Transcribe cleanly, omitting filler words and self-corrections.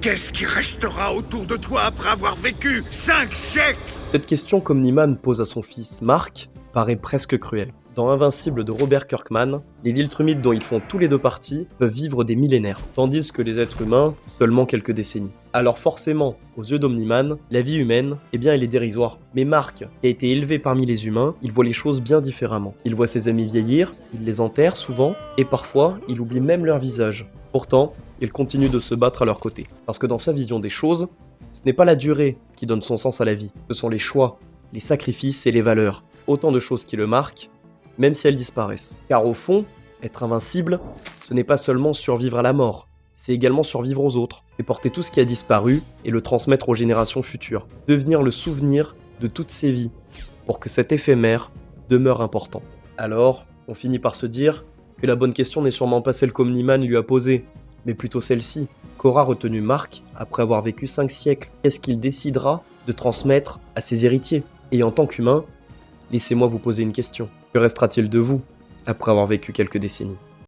Qu'est-ce qui restera autour de toi après avoir vécu 5 siècles? Cette question qu'Omniman pose à son fils Mark paraît presque cruelle. Dans Invincible de Robert Kirkman, les Viltrumites dont ils font tous les deux partie peuvent vivre des millénaires, tandis que les êtres humains, seulement quelques décennies. Alors forcément, aux yeux d'Omniman, la vie humaine, elle est dérisoire. Mais Mark, qui a été élevé parmi les humains, il voit les choses bien différemment. Il voit ses amis vieillir, il les enterre souvent, et parfois, il oublie même leur visage. Pourtant, il continue de se battre à leur côté. Parce que dans sa vision des choses, ce n'est pas la durée qui donne son sens à la vie, ce sont les choix, les sacrifices et les valeurs. Autant de choses qui le marquent, même si elles disparaissent. Car au fond, être invincible, ce n'est pas seulement survivre à la mort, c'est également survivre aux autres, et porter tout ce qui a disparu et le transmettre aux générations futures. Devenir le souvenir de toutes ces vies, pour que cet éphémère demeure important. Alors, on finit par se dire que la bonne question n'est sûrement pas celle qu'Omniman lui a posée, mais plutôt celle-ci. Qu'aura retenu Mark après avoir vécu 5 siècles? Qu'est-ce qu'il décidera de transmettre à ses héritiers? Et en tant qu'humain, laissez-moi vous poser une question. Que restera-t-il de vous après avoir vécu quelques décennies?